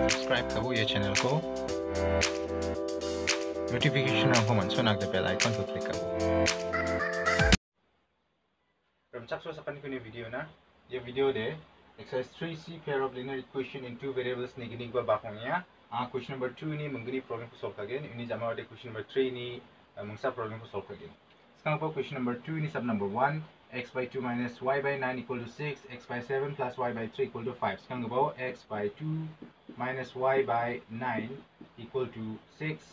Subscribe करो ये channel को नोटिफिकेशन को मंसो नाक दे बेल आइकन को क्लिक करो रमचाक सो सपन को वीडियो ना ये video they exercise 3c pair of linear equation in two variables ni gini ba bakongnya question number 2 ni mengini problem ko solve again ini jama de question number 3 ni mengsa problem ko solve again sekarang po question number 2 ni sub number 1 x by 2 minus y by 9 equal to 6 x by 7 plus y by 3 equal to 5 sekarang po x by 2 minus y by 9 equal to 6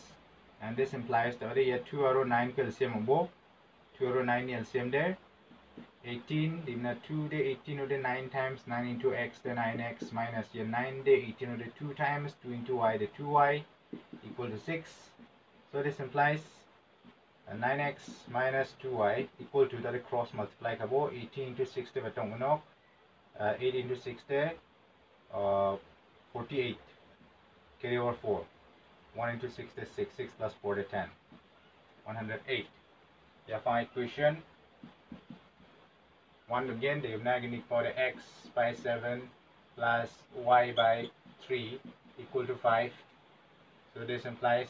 and this implies that here 2 or 9 ka LCM mo 2 or 9 ni LCM there 18 dimna 2 de 18 de 9 times 9 into x de 9x minus ye 9 de 18 de 2 times 2 into y de 2y equal to 6. So this implies 9x minus 2y equal to that cross multiply kabo 18 into 6 de batong unok 8 into 6 de 48 carry over 4 1 into 6 de 6 6 plus 4 de 10 108. Yeah, find equation 1 again, they have negative for the x by 7 plus y by 3 equal to 5. So this implies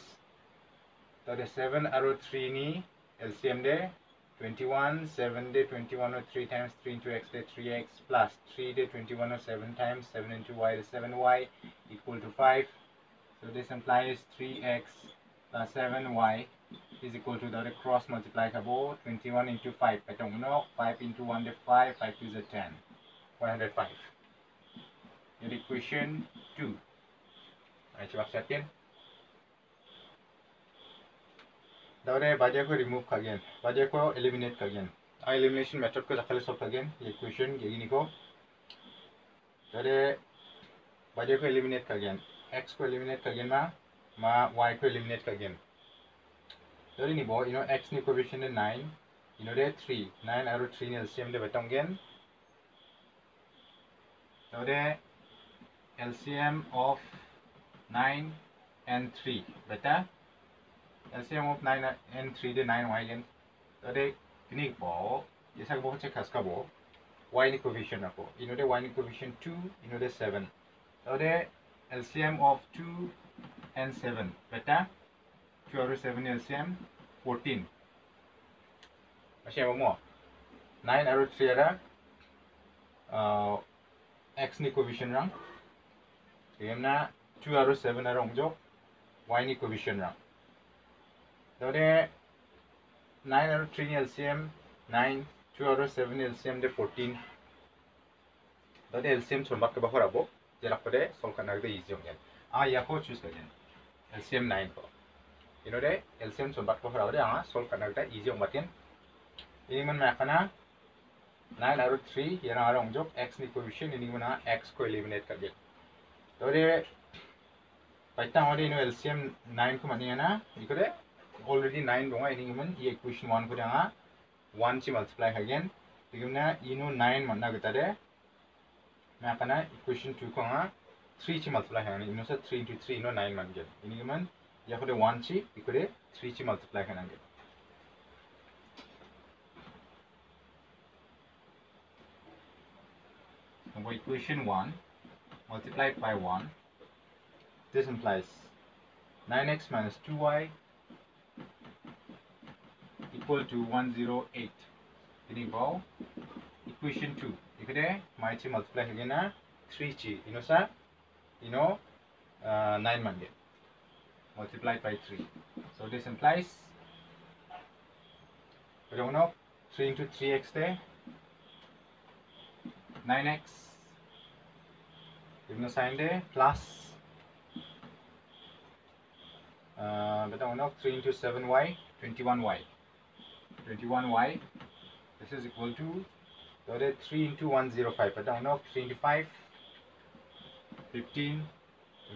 so the 7 arrow 3 ni LCM de 21 7 de 21 or 3 times 3 into x de 3x plus 3 de 21 or 7 times 7 into y de 7y equal to 5. So this implies 3x plus 7y is equal to the cross multiply kabo 21 into 5 patong no 5 into 1 de 5 5 to the 10 105. Your equation 2 ay coba setin daure baja ko remove kagien baja ko eliminate kagien elimination method ko jakhale solve kagien equation gini ko daure baja ko eliminate kagien x ko eliminate kagien ma y ko eliminate kagien. Dari ni bo, x ni coefficient 9, de 3, 9 arrow 3 ni LCM de betong gen. So de LCM of 9 and 3, beta LCM of 9 and 3 de 9 y gen. So de kini bo, jasa ko check has ka bo, y ni coefficient ako. De y ni coefficient 2, de 7. So de LCM of 2 and 7, beta 2 arrow 7 LCM 14. Masih mo 9 arrow 3 ada x ni coefficient rang. Kaya 2 arrow 7 ada ongjok y ni coefficient rang. Dode 9 arrow 3 ni LCM 9 2 arrow 7 ni LCM de 14. Dode LCM sombat ke bahar abo jerak pada solve kan agak easy ongen. Ya ko choose kagen LCM 9 ko. De LCM sombat ko hara anga solve karna ta easy ombatin ini man makana 9 arrow 3 yana ara ongjok x ni coefficient ini mana x ko eliminate kar dia tore paita hore LCM 9 ko mani na ikore already 9 donga ini man e equation 1 ko anga 1 chi multiply again iguna 9 manna gata de makana equation 2 ko anga 3 chi multiply hanga sa 3 into 3 9 man gel ini man या फिर 1 ची इकडे 3 ची multiply करांगे now equation 1 multiplied by 1 this implies 9x minus 2y equal to 108 ini baw equation 2 इकडे my ची multiply again na 3 ची sa 9 man get multiplied by 3. So this implies 3 into 3x there 9x given a sign there plus 3 into 7y 21y 21y this is equal to 3 into 105 but 3 into 5 15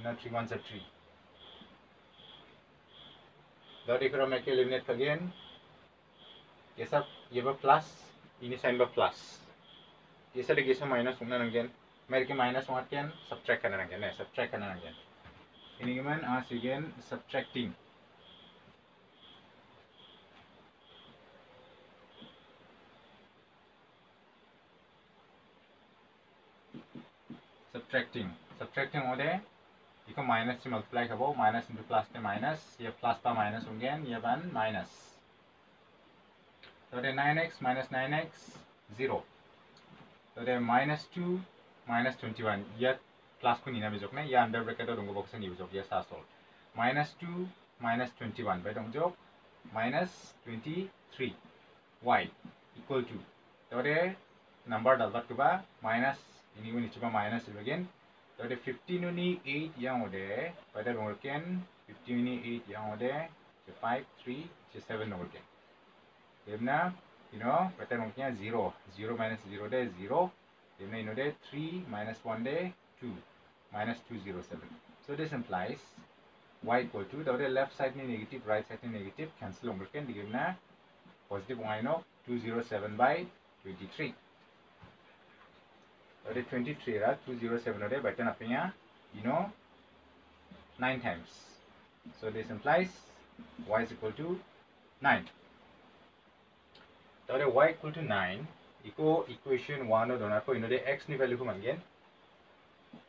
3 ones are 3. Dari kalau mereka eliminate again, ये plus ini sign plus. ये लगे minus होना again. mereka minus one can subtract करना again, subtract करना again. Ini gimana? As again subtracting. Subtracting oleh Iko minus से multiply kabo, minus into plus te minus, ये plus pa minus होंगे, ये बन minus. So the 9x minus 9x 0. So the minus 2 minus 21. ये plus को निना बिजोक ने, ये under bracket और उनको box से नहीं बिजोक, ये सासोल. Minus 2 minus 21. बाय उनको minus 23. Y equal to. So the number डाल बात कुबा minus ini को नीचे बा minus again. So the 15 uni 8 yang ode, pada mungkin 15 uni 8 yang ode, 5 3 7 mungkin. Dimana, pada mungkin 0 minus 0 de 0, dimana ini de 3 minus 1 de 2 minus 207. So this implies y equal to the left side ni negative, right side ni negative, cancel mungkin dimana positive y no 207 by 23. So 23 ra 207 ode button apnya 9 times. So this implies y is equal to 9. So y equal to 9 equal equation 1 or donor ko the x ni value ko manggen.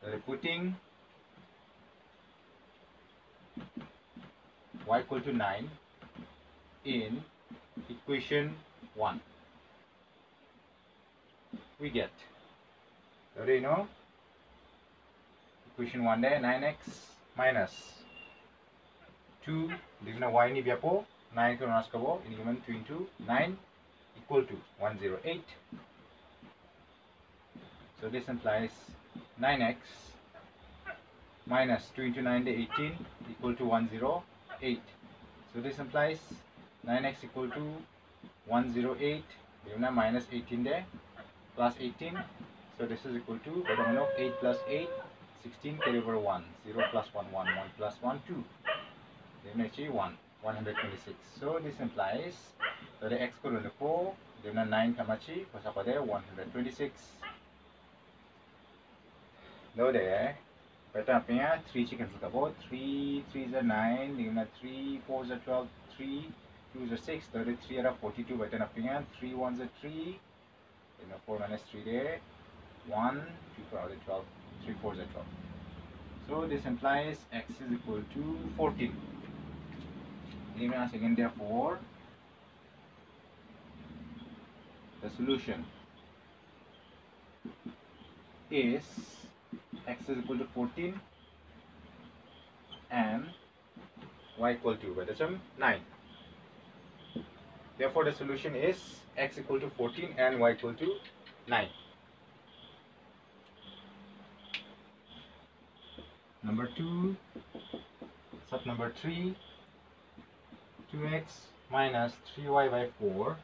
So putting y equal to 9 in equation 1, we get, so equation 1 there 9x minus 2 divina y ni biapo 9 ko nas kabo ini given 2 into 9 equal to 108. So this implies 9x minus 2 into 9 de 18 equal to 108. So this implies 9x equal to 108 divina minus 18 de plus 18. So this is equal to 8 plus 8 16 carry over 1 0 plus 1 1 1 plus 1 2. Then actually 126. So this implies that the x ko rule po then 9 kamachi ko sa pade 126. Now there beta apnya 3 chicken sa kabo 3 3 is 9 then 3 4 is 12 3 2 is 6 so 3 are 42 beta apnya 3 1 is 3 then 4 minus 3 there 1 2 4 is 12 3 4 is 12. So this implies x is equal to 14. Again therefore the solution is x is equal to 14 and y equal to 9. Therefore the solution is x equal to 14 and y equal to 9. Number 2, sub number 3, 2x minus 3y by 4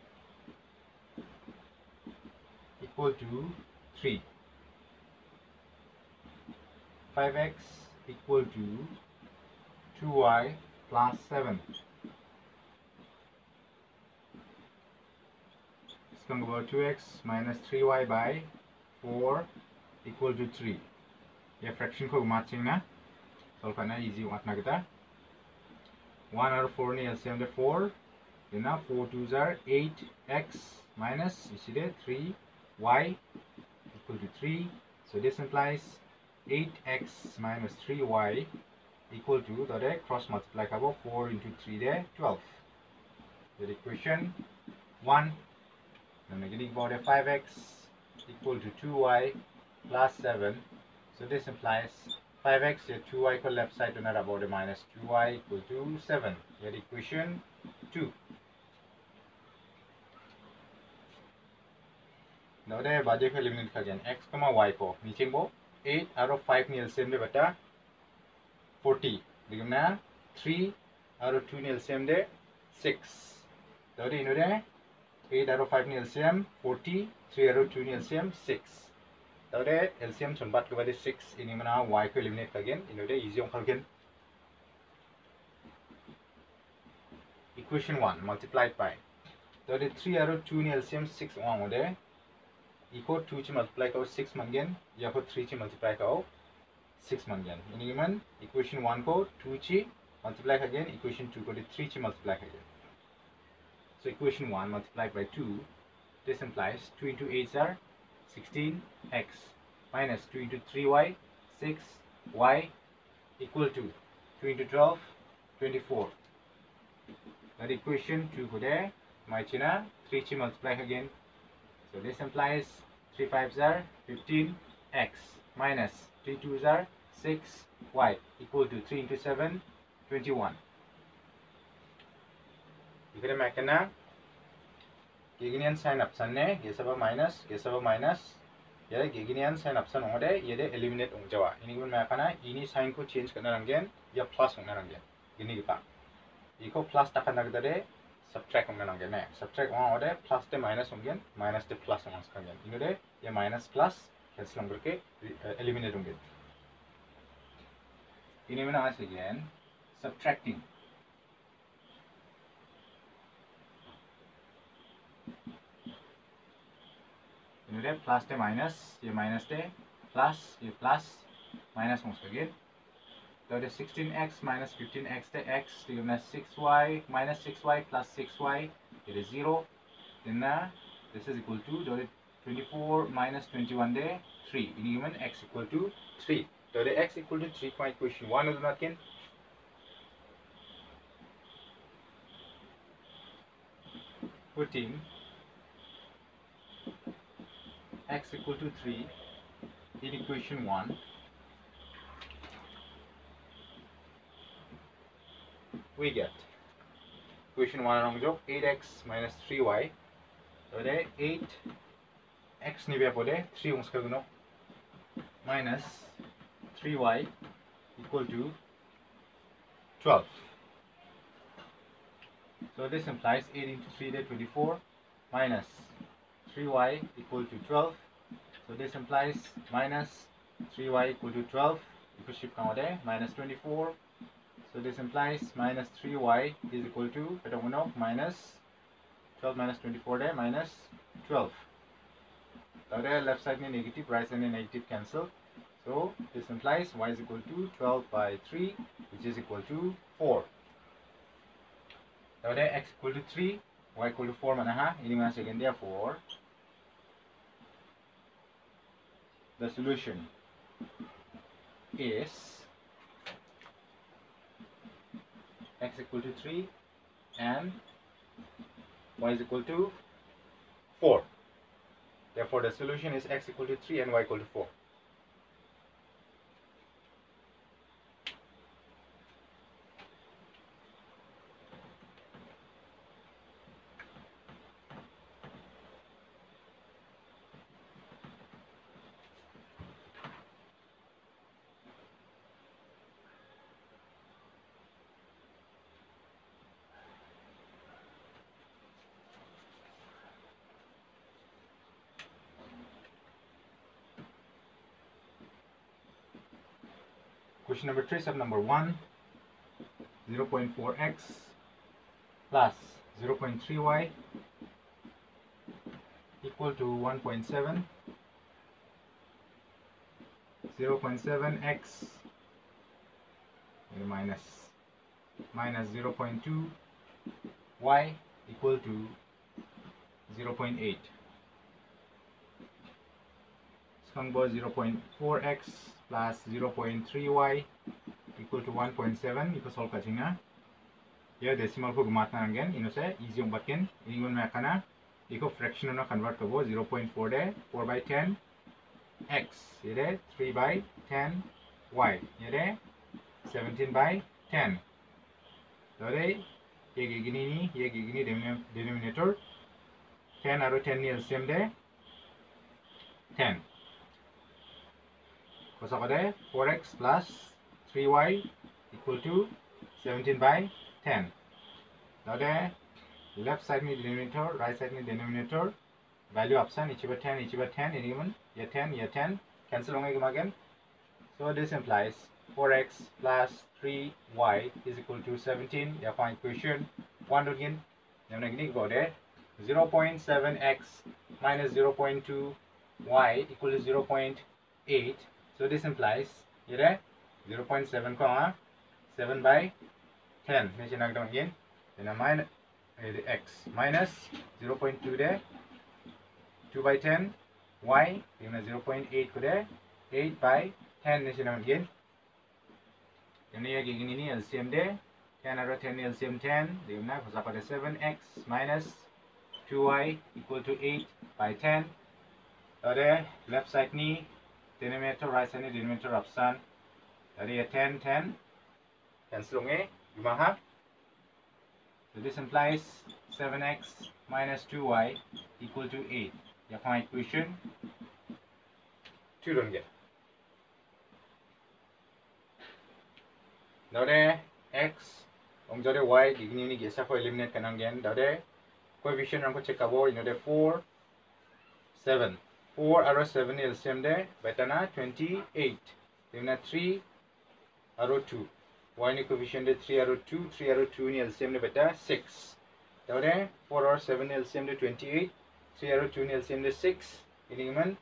equal to 3. 5x equal to 2y plus 7. It's going to go 2x minus 3y by 4 equal to 3. ये fraction को matching ना solve करना easy बात ना किता 1 और 4 ने LCM दे 4 देना 4 2s are 8x minus इसीलिए 3y equal to 3. So this implies 8x minus 3y equal to the cross multiply kabo 4 into 3 there 12. The equation 1 then again about 5x equal to 2y plus 7. So this implies 5x 2y equal left side to not about a minus 2y equal to 7. Here equation 2. Now there body ko eliminate again x comma y ko नीचे वो 8 out of 5 ni LCM de bata 40 देखो ना 3 out of 2 ni LCM de 6. तो ये इन्होंने 8 out of 5 ni LCM 40 3 out of 2 ni LCM 6. So the LCM sunbat ke bade 6 ini mana y ko eliminate again इन्होंने easy ong again. Equation 1 multiplied by so the 3 out of 2 ni LCM 6 ong ode equal 2 ची multiply kau 6 manggen या को 3 ची multiply kau 6 manggen. Ini gimana? Equation 1 को 2 ची multiply again equation 2 को 3 ची multiply again. So equation 1 multiplied by 2, this implies 2 into 8 are 16x minus 2 into 3y 6y equal to 2 into 12, 24. That equation 2 ko there, my china 3 chi multiply again. So this implies 3 5s are 15x minus 3 2s are 6y equal to 3 into 7, 21. Ikare makana Gaginian sign option ne gesaba minus yare Gaginian sign option ongde yede eliminate ongjawa. Ini gun makana ini sign ko change kana rangen ya plus ongna rangen. Gini gipa. Iko plus takan nagdare subtract ongna rangen ne. Subtract ongde plus te minus ongen, minus te plus ongan sekangen. Ini de ya minus plus cancel ong करके eliminate होंगे. Ini mana as again subtracting. Ini de plus te minus, ये minus te plus, ये plus minus होंगे again. So the 16x minus 15x te x, तो ये 6y minus 6y plus 6y, it is 0. Then this is equal to 24 minus 21 de 3. Ini given x equal to 3. So the x equal to 3 point equation 1 is not kin. Putting x equal to 3 in equation 1. We get equation 1 along joke 8x minus 3y. So the 8x ni biar boleh 3 ong sekarang no minus 3y equal to 12. So this implies 8 into 3 is 24 minus 3y equal to 12. So this implies minus 3y equal to 12. If you shift count there, minus 24. So this implies minus 3y is equal to minus 12 minus 24 there, minus 12. So there left side is negative, right side is negative cancel. So this implies y is equal to 12 by 3, which is equal to 4. So there x equal to 3, y equal to 4 mana ini mana second, therefore the solution is x equal to 3 and y is equal to 4. Therefore the solution is x equal to 3 and y equal to 4. Question number 3, sub number 1, 0.4x plus 0.3y equal to 1.7, 0.7x minus 0.2y equal to 0.8. Skangbo 0.4x plus 0.3y equal to 1.7 equal solve kachingna. Here decimal ko gumatna again. Ino se easy yung batkin. Ingon na kana. Iko fraction na convert kabo 0.4 de 4 by 10 x. Yede 3 by 10 y. Yede 17 by 10. Dore ye gini denominator 10 aro 10 ni LCM de 10. Kosa ko de 4x plus 3y equal to 17 by 10. Now the left side ni denominator, right side ni denominator. Value option each by 10, anyone. Ye 10, cancel again. So this implies 4x plus 3y is equal to 17. Yeah, find equation 1 again. Then again go there. 0.7x minus 0.2y equal to 0.8. So this implies 0.7 comma 7 by 10. Again. Then minus x minus 0.2 there 2 by 10 y 0.8 ko there 8 by 10 again. Ini ya gini ini LCM de 10 aro 10 LCM 10 dimana bisa pada 7x minus 2y equal to 8 by 10. Dari left side ni denominator, right side ni denominator option. Dari 10 10 cancel nge gimana? So this implies 7x minus 2y equal to 8. Ya find equation 2 don't get. Dari x dari y gini ni biasa ko eliminate kanang gen. Dari coefficient rangko check abo ino de 4 7 4 aro 7 LCM de betana 28 dimana 3 aro 2 y ni coefficient de 3 aro 2 ni LCM de beta 6. Dari 4 aro 7 LCM de 28 3 aro 2 ni LCM de 6 ini man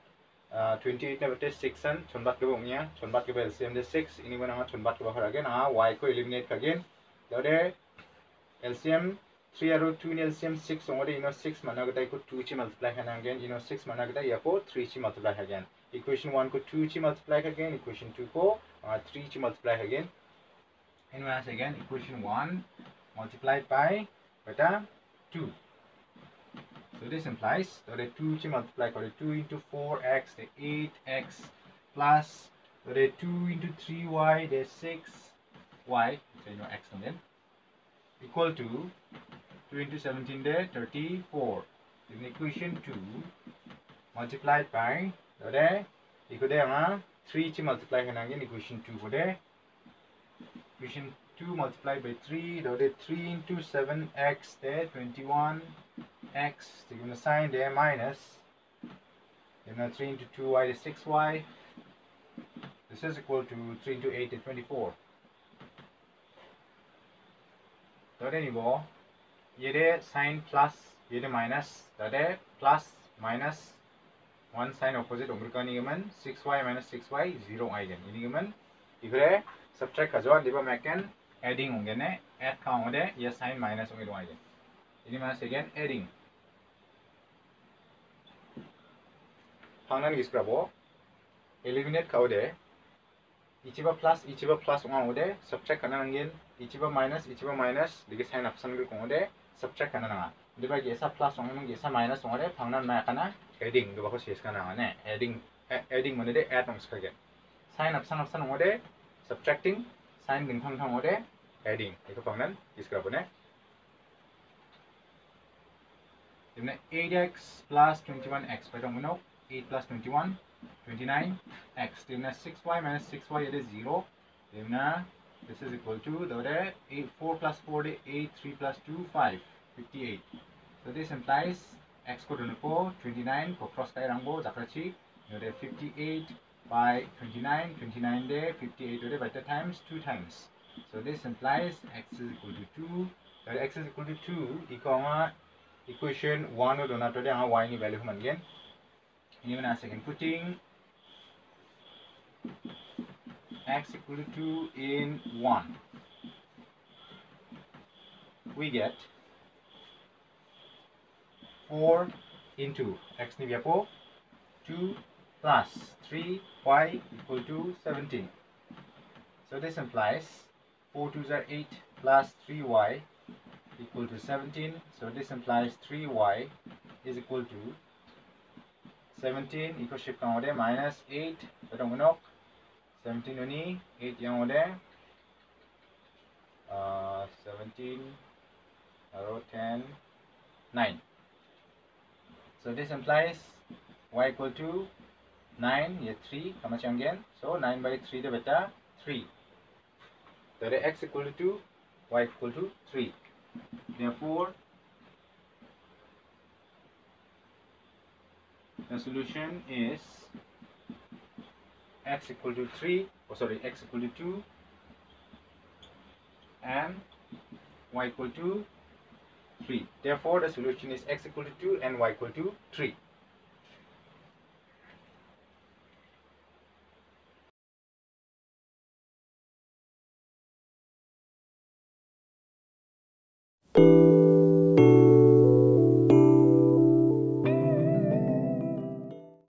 28 na beta 6 an chonbat ke bongnya chonbat ke LCM de 6 ini man anga chonbat ke bahar again y ko eliminate again. Dari LCM 3 aro 2 ni LCM 6 ongode ino 6 mana gata ko 2 chi multiply kana again ino 6 mana gata ya ko 3 chi multiply again. Equation 1 ko 2 chi multiply again, equation 2 ko 3 chi multiply again. And once again equation 1 multiplied by beta 2. So this implies that the 2 chi multiply for the 2 into 4x the 8x plus the 2 into 3y the 6y so you know x and then equal to 2 into 17 there 34. In equation 2 multiplied by the equal there 3 chi multiply again equation 2 for there equation 2 multiplied by 3 the 3 into 7x there 21x so you're going to sign there minus 3 into 2y is 6y. This is equal to 3 into 8 is 24. So anyway, here sign plus, here minus, that plus minus 1 sign opposite umbrika nigaman 6y minus 6y 0 again. Ini given here subtract kajuan diba makan adding ungene add count de ya sign minus ungero again. Ini mas again adding. Hangan giskrabo eliminate kaude ichiba plus ungaude subtract kanan again ichiba minus digi sign option gil kongode subtract kanan nga diba gesa plus ungong gesa minus ungode phangnan ma kana adding diba ko ses kana ne adding mane de add ong skage sign option ungode subtracting sign ding thang ode adding ito phangnan giskrabo ne dimne 8x plus 21x by dong 8 plus 21 29x dimna 6y minus 6y it is 0 dimna this is equal to the 4 plus 4 is 8 3 plus 2 5 58. So this implies x ko dun po 29 ko cross kai rangbo jakrachi the 58 by 29 de 58 de by the times 2 times. So this implies x is equal to 2 that x is equal to 2 ikoma equation 1 do not de y ni value man again. Even as again putting x equal to 2 in 1 we get 4 into x ni biapo 2 plus 3y equal to 17. So this implies 4 2s are 8 plus 3y equal to 17. So this implies 3y is equal to 17 equal shift kang ode minus 8 padong unok 17 uni 8 yang ode 17 arrow 10 9. So this implies y equal to 9 ya 3 kama again so 9 by 3 the beta 3 so the x equal to 2 y equal to 3 therefore the solution is x equal to 3 x equal to 2 and y equal to 3. Therefore the solution is x equal to 2 and y equal to 3.